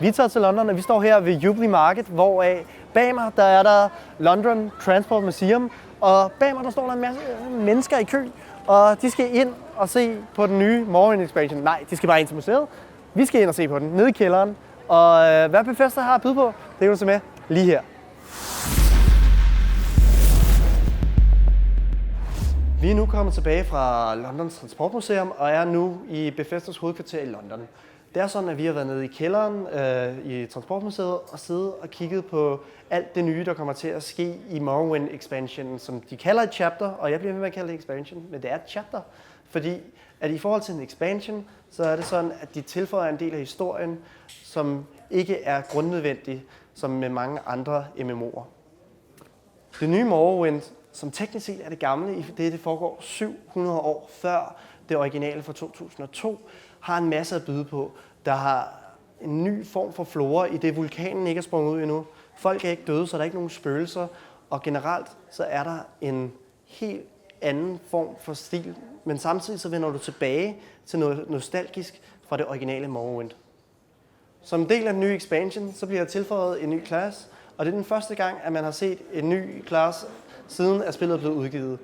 Vi tager til London, og vi står her ved Jubilee Market, hvor bag mig der er der London Transport Museum, og bag mig der står der en masse mennesker i kø, og de skal ind og se på den nye Morrowind expansion. Nej, de skal bare ind til museet. Vi skal ind og se på den, nede i kælderen. Og hvad Bethesda har at byde på, det kan du se med lige her. Vi er nu kommet tilbage fra Londons Transportmuseum og er nu i Bethesdas hovedkvarter i London. Det er sådan, at vi har været nede i kælderen i Transportmuseet og siddet og kigget på alt det nye, der kommer til at ske i Morrowind expansion, som de kalder et chapter, og jeg bliver ved med at kalde det expansion, men det er et chapter, fordi at i forhold til en expansion, så er det sådan, at de tilføjer en del af historien, som ikke er grundnødvendig, som med mange andre MMO'er. Det nye Morrowind, som teknisk set er det gamle, det foregår 700 år før det originale fra 2002, har en masse at byde på. Der har en ny form for flora, i det vulkanen ikke er sprunget ud endnu. Folk er ikke døde, så der er ikke nogen spøgelser. Og generelt så er der en helt anden form for stil. Men samtidig så vender du tilbage til noget nostalgisk fra det originale Morrowind. Som del af den nye expansion, så bliver der tilføjet en ny class. Og det er den første gang, at man har set en ny class, siden at spillet er blevet udgivet.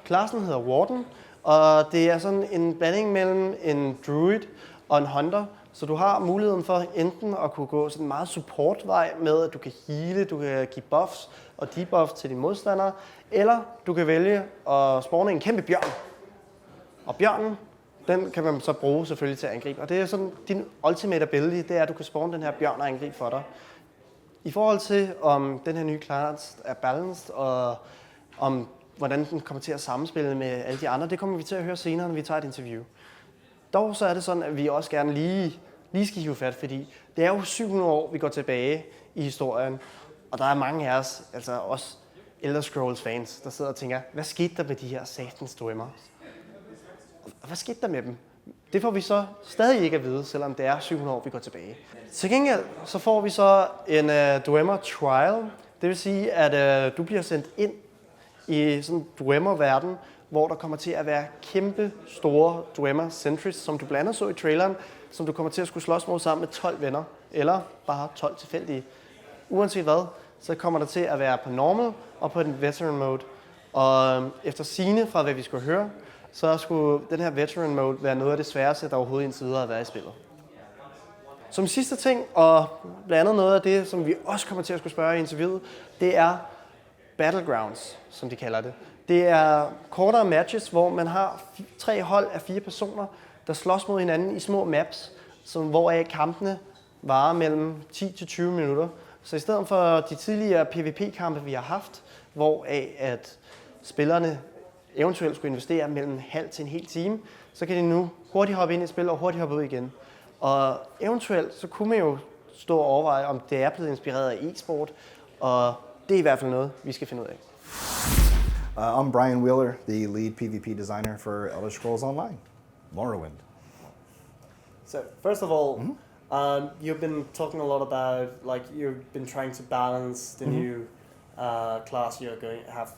Klassen hedder Warden, og det er sådan en blanding mellem en druid og en hunter, så du har muligheden for enten at kunne gå sådan en meget supportvej med, at du kan heale, du kan give buffs og debuff til dine modstandere, eller du kan vælge at spawne en kæmpe bjørn. Og bjørnen, den kan man så bruge selvfølgelig til at angribe, og det er sådan din ultimate ability, det er, at du kan spawne den her bjørn og angribe for dig. I forhold til, om den her nye class er balanced, og om hvordan den kommer til at sammenspille med alle de andre, det kommer vi til at høre senere, når vi tager et interview. Dog så er det sådan, at vi også gerne lige skal hive fat, fordi det er jo 700 år, vi går tilbage i historien, og der er mange af os, altså også Elder Scrolls fans, der sidder og tænker, hvad skete der med de her satans dwemer? Hvad skete der med dem? Det får vi så stadig ikke at vide, selvom det er 700 år, vi går tilbage. Til gengæld så får vi så en dwemer trial, det vil sige, at du bliver sendt ind i sådan en dwemer-verden, hvor der kommer til at være kæmpe store dwemer sentries, som du blandt andet så i traileren, som du kommer til at skulle slås mod sammen med 12 venner, eller bare 12 tilfældige. Uanset hvad, så kommer der til at være på normal og på den veteran mode. Og efter sigende fra hvad vi skulle høre, så skulle den her veteran mode være noget af det sværeste, der overhovedet indtil videre har været i spillet. Som sidste ting, og blandt andet noget af det, som vi også kommer til at skulle spørge i interviewet, det er battlegrounds, som de kalder det. Det er kortere matches, hvor man har 3 hold af 4 personer, der slås mod hinanden i små maps, hvoraf kampene varer mellem 10 til 20 minutter. Så i stedet for de tidligere PvP-kampe, vi har haft, hvoraf at spillerne eventuelt skulle investere mellem en halv til en hel time, så kan de nu hurtigt hoppe ind i spil og hurtigt hoppe ud igen. Og eventuelt så kunne man jo stå og overveje, om det er blevet inspireret af e-sport, og det er i hvert fald noget, vi skal finde ud af. I'm Brian Wheeler, the lead PvP designer for Elder Scrolls Online, Morrowind. So first of all, you've been talking a lot about, like, you've been trying to balance the new class you're going to have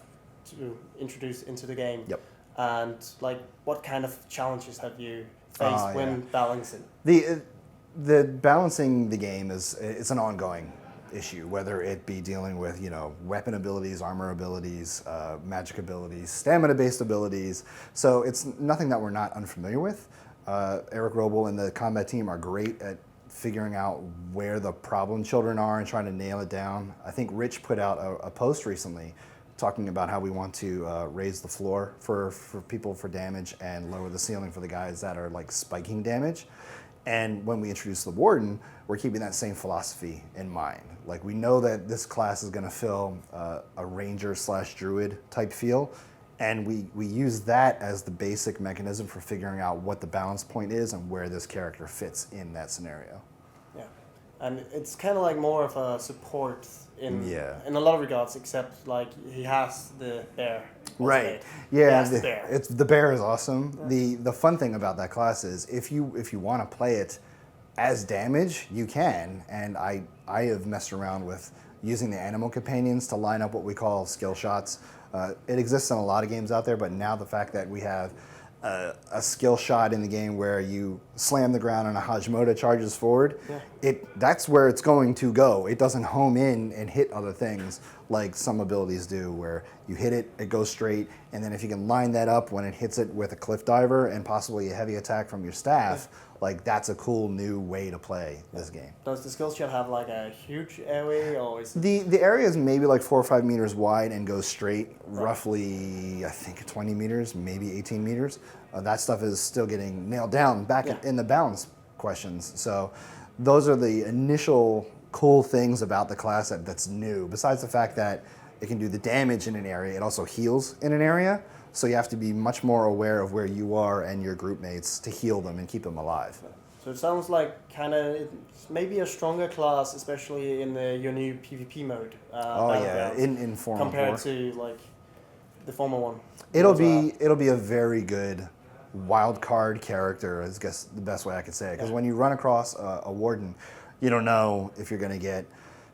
to introduce into the game. Yep. And like, what kind of challenges have you faced when balancing? The balancing the game it's an ongoing issue, whether it be dealing with, weapon abilities, armor abilities, magic abilities, stamina-based abilities. So it's nothing that we're not unfamiliar with. Eric Roble and the combat team are great at figuring out where the problem children are and trying to nail it down. I think Rich put out a post recently talking about how we want to raise the floor for people for damage and lower the ceiling for the guys that are like spiking damage. And when we introduce the Warden, we're keeping that same philosophy in mind. Like, we know that this class is going to fill a ranger/druid type feel, and we use that as the basic mechanism for figuring out what the balance point is and where this character fits in that scenario. Yeah, and it's kind of like more of a support in a lot of regards, except like he has the bear. Right. Yeah. The bear is awesome. The fun thing about that class is if you want to play it as damage, you can. And I have messed around with using the animal companions to line up what we call skill shots. It exists in a lot of games out there, but now the fact that we have a skill shot in the game where you slam the ground and a Hajimoto charges forward, that's where it's going to go. It doesn't home in and hit other things like some abilities do, where you hit it, it goes straight, and then if you can line that up when it hits it with a cliff diver and possibly a heavy attack from your staff, like that's a cool new way to play this game. Does the skill shot have like a huge area, or is it... The area is maybe like 4 or 5 meters wide and goes straight, roughly, I think 20 meters, maybe 18 meters. That stuff is still getting nailed down back in the balance questions. So those are the initial cool things about the class that's new. Besides the fact that it can do the damage in an area, it also heals in an area. So you have to be much more aware of where you are and your group mates to heal them and keep them alive. So it sounds like kind of maybe a stronger class, especially in your new PvP mode. In Form compared to like the former one. It'll be a very good wild card character, is guess the best way I could say it. Because when you run across a warden, you don't know if you're going to get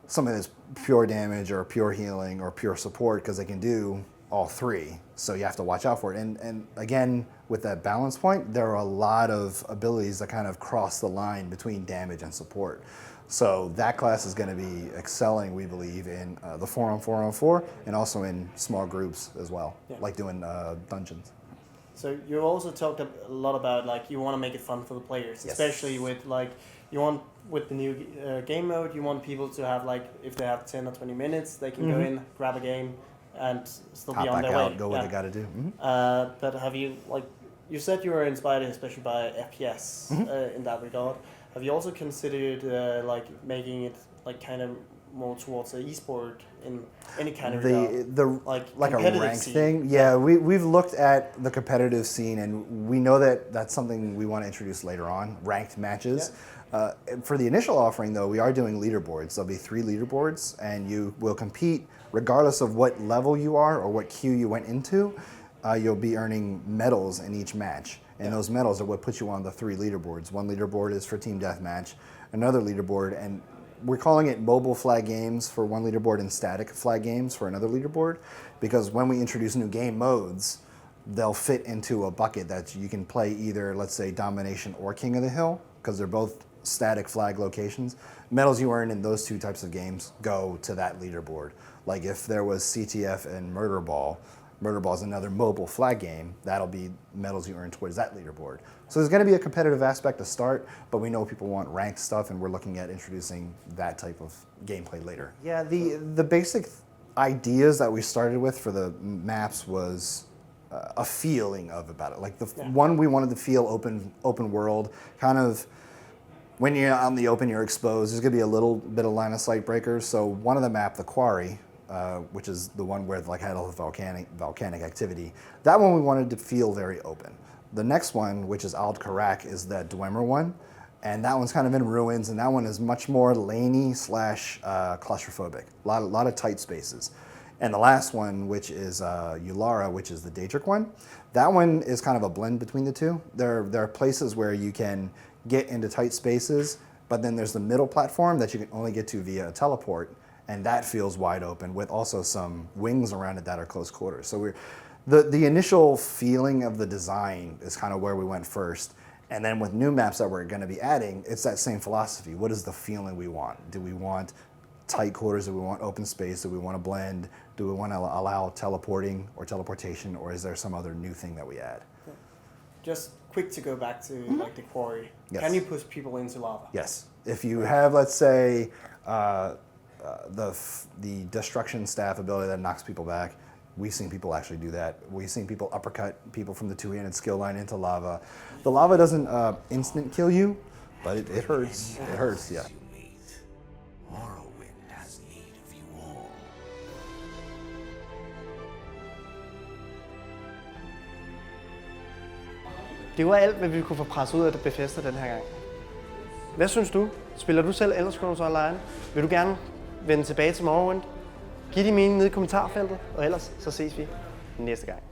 something that's pure damage or pure healing or pure support, because they can do all three. So you have to watch out for it. And again, with that balance point, there are a lot of abilities that kind of cross the line between damage and support. So that class is going to be excelling, we believe, in the 4-on-4-on-4 and also in small groups as well, like doing dungeons. So you also talked a lot about like you want to make it fun for the players, especially with like you want with the new game mode, you want people to have like if they have 10 or 20 minutes, they can go in, grab a game, and still Hop be on back their out, way. go what they got to do. But have you like you said you were inspired especially by FPS in that regard? Have you also considered like making it like kind of more towards the esport in any kind of like a ranked thing? Yeah, we've looked at the competitive scene, and we know that that's something we want to introduce later on, ranked matches. For the initial offering, though, we are doing leaderboards. There'll be 3 leaderboards, and you will compete regardless of what level you are or what queue you went into. You'll be earning medals in each match. And those medals are what puts you on the 3 leaderboards. One leaderboard is for team deathmatch, another leaderboard, and we're calling it mobile flag games for one leaderboard and static flag games for another leaderboard, because when we introduce new game modes, they'll fit into a bucket that you can play either, let's say, Domination or King of the Hill, because they're both static flag locations. Medals you earn in those 2 types of games go to that leaderboard. Like if there was CTF and Murder Ball is another mobile flag game, that'll be medals you earn towards that leaderboard. So there's going to be a competitive aspect to start, but we know people want ranked stuff, and we're looking at introducing that type of gameplay later. Yeah, the basic ideas that we started with for the maps was a feeling about it. Like the one, we wanted to feel open world, kind of when you're out in the open, you're exposed. There's going to be a little bit of line of sight breakers. So one of the map, the Quarry, which is the one where like had all the volcanic activity. That one we wanted to feel very open. The next one, which is Ald Karak, is the Dwemer one, and that one's kind of in ruins, and that one is much more laney / claustrophobic. A lot of tight spaces. And the last one, which is Ulara, which is the Daedric one, that one is kind of a blend between the two. There are places where you can get into tight spaces, but then there's the middle platform that you can only get to via a teleport, and that feels wide open with also some wings around it that are close quarters. So the initial feeling of the design is kind of where we went first. And then with new maps that we're going to be adding, it's that same philosophy. What is the feeling we want? Do we want tight quarters? Do we want open space? Do we want to blend? Do we want to allow teleporting or teleportation, or is there some other new thing that we add? Just quick to go back to like the Quarry. Yes. Can you push people into lava? Yes. If you have, let's say, the destruction staff ability that knocks people back, we've seen people actually do that. We've seen people uppercut people from the 2-handed skill line into lava. The lava doesn't instant kill you, but it hurts. It hurts, yeah. Morrowind has need of you all. Det var alt, hvad vi kunne få presset ud af Bethesda den her gang. Hvad synes du? Spiller du selv Elder Scrolls Online? Vil du gerne vende tilbage til Morrowind? Giv din mening nede i kommentarfeltet, og ellers så ses vi næste gang.